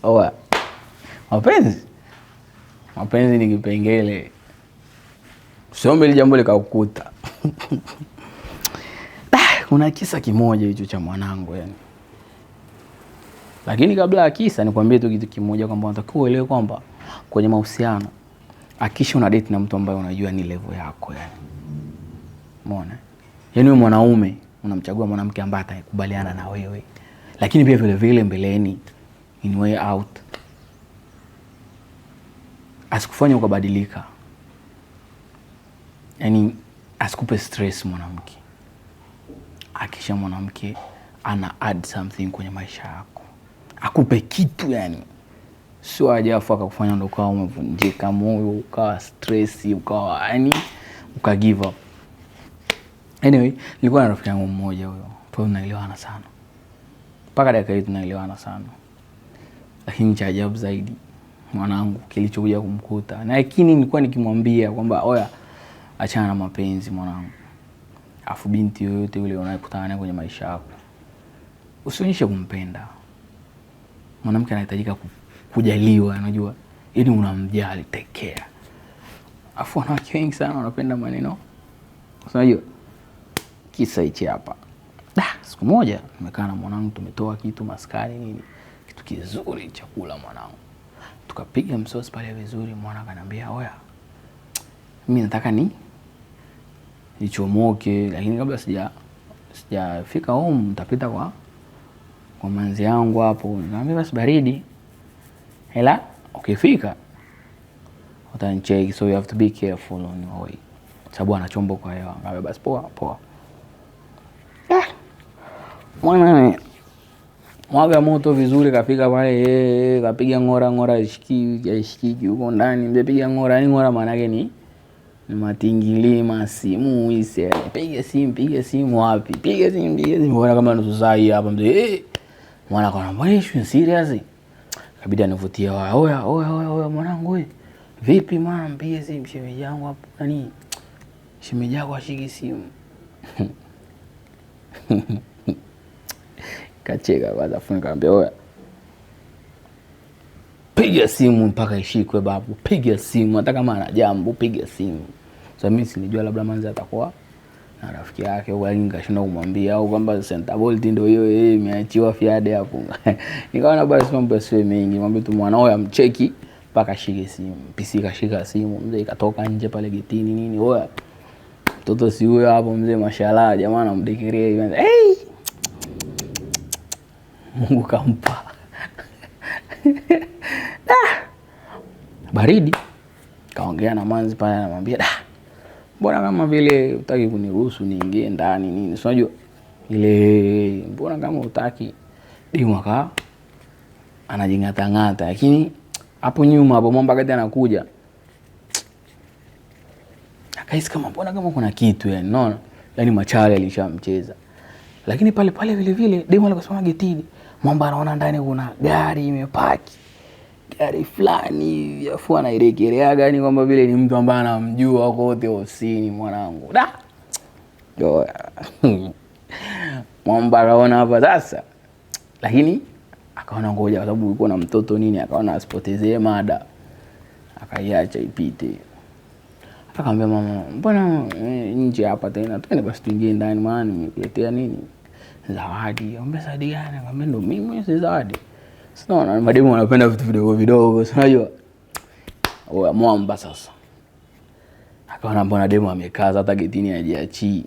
Oa. Mapenzi ni kipengele. Usiombe ile jambo likakukuta. Kuna kisa kimoja hicho cha mwanangu yani. Lakini kabla ya kisa nikwambie tu kitu kimoja kwamba unatakiwa uelewe kwamba kwenye mahusiano hakikisha una date na mtu ambaye unajua ni level yako yani. Umeona? Yaani wewe mwanaume unamchagua mwanamke ambaye atakubaliana na wewe. Lakini pia vile vile mbeleni in way out asikufanye ukabadilika. Yaani asikupe stress mwanamke. Hakikisha mwanamke ana add something kwenye maisha yako. Akupe kitu yani. Sio aje afa akakufanya ndo ukawa umevunjika moyo, ukawa stress, ukawa yani uka give up. Anyway, nilikuwa na rafiki yangu mmoja huyo. Tunaelewana sana. Mpaka dakika hii tunaelewana sana. Lakini cha ajabu zaidi mwanangu kilichokuja kumkuta. Na lakini nilikuwa nikimwambia kwamba oya achana na mapenzi mwanangu. Afu binti yoyote yule unayekutana naye kwenye maisha yako usionyeshe kumpenda. Mwanamke anahitajika kujaliwa, unajua? Ili unamjali, take care. Afu wanawake wengi sana wanapenda maneno. Unajua? Kisa hichi hapa. Siku moja nimekaa na mwanangu tumetoa kitu maskani nini. Kitu kizuri chakula mwanangu. Tukapiga msosi pale vizuri, mwana akaniambia, "Oya. Mimi nataka nichomoke, lakini kabla sijafika home nitapita kwa manzi yangu hapo." Nikamwambia basi baridi. Hela ukifika utanicheck, so you have to be careful on your way. Sababu anachomba kwa hewa. Nikamwambia basi poa. Mwaga moto vizuri kafika pale kapiga ngora ishiki huko ndani. Mmepiga ngora, ni ngora maana yake ni matingilima simu ise. Piga simu wapi? Piga simu bora kama nusu saa hii hapa mzee. Mwana kana mbona serious? Kabidi anivutie oya mwanangu wewe. Vipi mwana mpigie simu shemeji yangu hapo nani? Shemeji yako ashiki simu. Kacheka kwanza funga nikamwambia oya. Piga simu mpaka ishikwe babu. Piga simu hata kama ana jambo piga simu. So mimi sinijua labda manzi atakuwa na rafiki yake au nikashinda kumwambia au kwamba Center Bolt ndio hiyo imeachiwa fiade hapo. Nikaona basi mambo yasiwe mengi, mwambie tu mwanao amcheki mpaka shike simu. PC kashika simu, mzee ikatoka nje pale getini nini, oya. Mtoto si huyo hapo mzee, mashallah jamaa anamdekiria hivi. Mungu kampa. Baridi. Kaongea na manzi pale anamwambia, mbona kama vile hutaki kuniruhusu niingie ndani nini? Unajua ile mbona kama hutaki dimwaka anajingata lakini hapo nyuma hapo mambo wakati anakuja akahisi kama mbona kama kuna kitu yani unaona, yani machale alishamcheza. Lakini pale vile vile demo alikosoma getini mambo anaona ndani kuna gari imepaki, gari fulani afu anairekelea gani kwamba vile ni mtu ambaye anamjua kote ofisini mwanangu. Mambo akaona hapa sasa. Lakini akaona ngoja kwa sababu yuko na mtoto nini, akaona asipotezee mada. Akaiacha ipite. Akamwambia mama, mbona nje hapa tena? Twende basi tuingie ndani maana nimekuletea nini? Zawadi. Akamwambia zawadi gani? Akamwambia ndo mimi si zawadi. Sinaona mademu wanapenda vitu vidogo, unajua. Mwamba sasa. Akaona mbona demu amekaza hata getini hajiachii.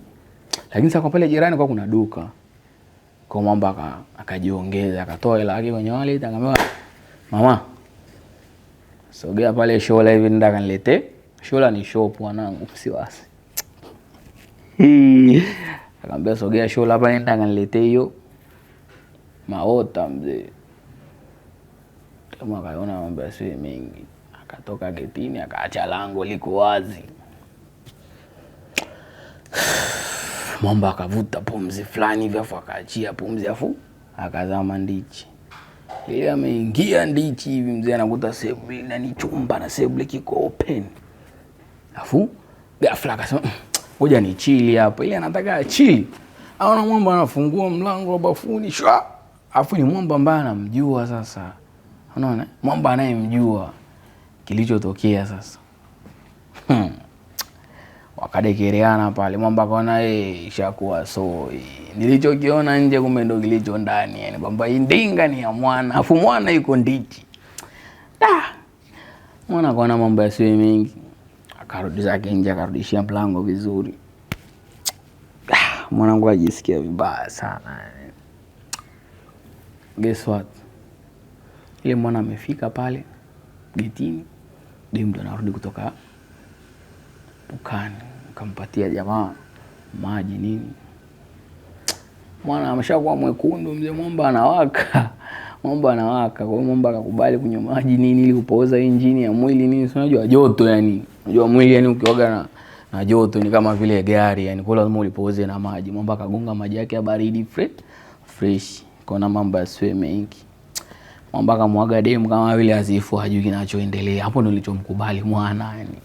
Lakini sasa kwa pale jirani kwa kuna duka. Kwa mwamba akajiongeza, akatoa hela yake kwenye wallet, akamwambia, "Mama, sogea pale shola hivi nenda kanilete." Shola ni shop wanangu, usiwasi. Akamwambia sogea shola hapa nenda kanilete hiyo maota mzee. Kama kaona mambo yasiwe mengi, akatoka getini akaacha lango liko wazi. Mwamba akavuta pumzi fulani hivi afu akaachia pumzi afu akazama ndichi. Ile ameingia ndichi hivi mzee anakuta sebule na ni chumba na sebule kiko open. Afu ghafla akasema, "Ngoja ni chili hapa." Ile anataka chili. Aona mwamba anafungua mlango wa bafuni shwa. Afu ni mwamba ambaye anamjua sasa. Unaona? Mwamba anayemjua kilichotokea sasa. Wakadekereana pale. Mwamba akaona ishakuwa so. Nilichokiona nje kumbe ndo kilicho ndani. Yani kwamba ndinga ni ya mwana, afu mwana yuko ndichi. Mwana akaona mambo yasiwe mengi. Akarudi zake nje, akarudishia mlango vizuri. Mwanangu ajisikia vibaya sana. Guess what? Ile mwana amefika pale getini, dem ndo anarudi kutoka dukani, kampatia jamaa maji nini. Mwana ameshakuwa mwekundu mzee, Mwamba anawaka. Mwamba anawaka. Kwa hiyo Mwamba akakubali kunywa maji nini ili kupoza injini ya mwili nini. Unajua joto yani. Unajua mwili yani ukioga na joto ni kama vile gari yani, kwa lazima ulipoze na maji. Mwamba akagonga maji yake ya baridi fresh. Kuna mambo ya swim mengi. Mwamba akamwaga demu kama vile azifu hajui kinachoendelea. Hapo ndo nilichomkubali mwana yani.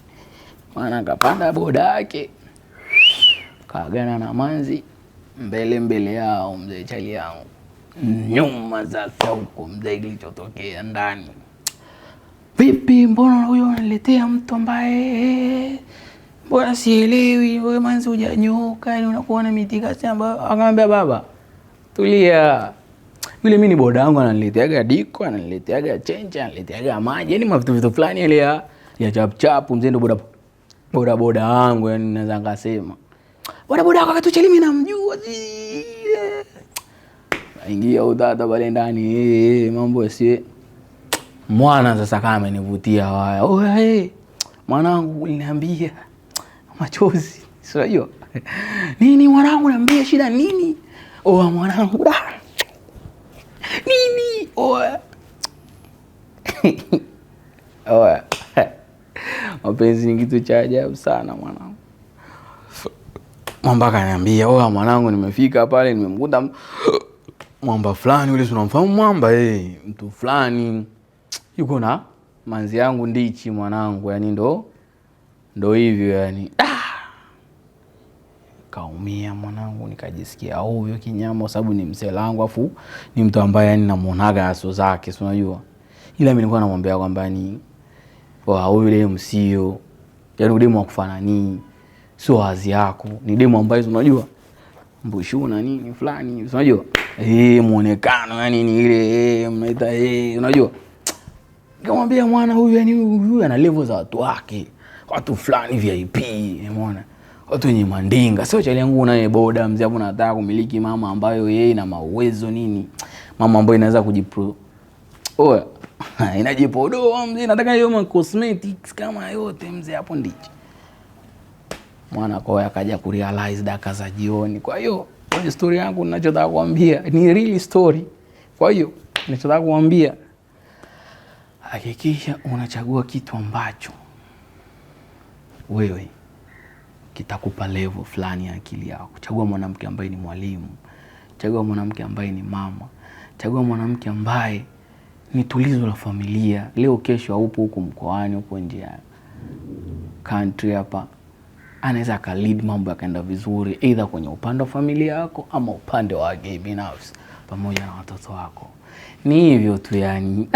Mwana akapanda boda yake. Kaagana na manzi mbele yao mzee chali yangu. Nyuma za huko mzee kilichotokea ndani. Vipi mbona huyo analetea mtu ambaye mbona sielewi, wewe manzi hujanyoka yani unakuwa na mitikasi ambayo. Akamwambia baba tulia. Yule mimi ni boda yangu ananileteaga diko, ananileteaga chencha, ananileteaga maji. Yani mavitu fulani ile ya chap mzee ndo boda wangu yani naweza ngasema. Boda akatucheli mimi namjua. Ingia udada pale ndani mambo yasiwe. Mwana sasa kama amenivutia haya. Mwanangu uliniambia machozi. Sio hiyo. Nini mwanangu niambia shida nini? Mwanangu da. Nini? Mapenzi ni kitu cha ajabu sana mwanangu. Mwamba akaniambia, mwanangu nimefika pale nimemkuta Mwamba fulani yule unamfahamu Mwamba mtu fulani yuko na manzi yangu ndichi mwanangu yani ndo hivyo yani. Kaumia mwanangu, nikajisikia ovyo kinyama kwa sababu ni mzee langu afu ni mtu ambaye yani namuonaga aso zake, si unajua. Ila mimi nilikuwa namwambia kwamba ni huyu demu sio yani demu wa kufanani, sio wazi yako, ni demu ambaye unajua mbushuna nini fulani, unajua muonekano yani ni ile mnaita unajua. Nikamwambia mwana huyu yani huyu ana level za watu wake, watu fulani VIP, umeona, watu wenye mandinga. Sio chali yangu naye boda mzee hapo, nataka kumiliki mama ambayo yeye ina mauwezo nini, mama ambayo inaweza inajipodoa mzee, nataka hiyo cosmetics kama yote mzee hapo ndicho. Mwana kwa akaja kurealize dakika za jioni. Kwa hiyo kwenye story yangu ninachotaka kuambia ni real story. Kwa hiyo ninachotaka kuambia, hakikisha unachagua kitu ambacho wewe kitakupa level fulani ya akili yako. Chagua mwanamke ambaye ni mwalimu, chagua mwanamke ambaye ni mama, chagua mwanamke ambaye ni tulizo la familia. Leo kesho haupo huko mkoani, huko nje ya country hapa, anaweza ka lead mambo yakaenda vizuri, either kwenye upande wa familia yako ama upande wa binafsi pamoja na watoto wako. Ni hivyo tu yani.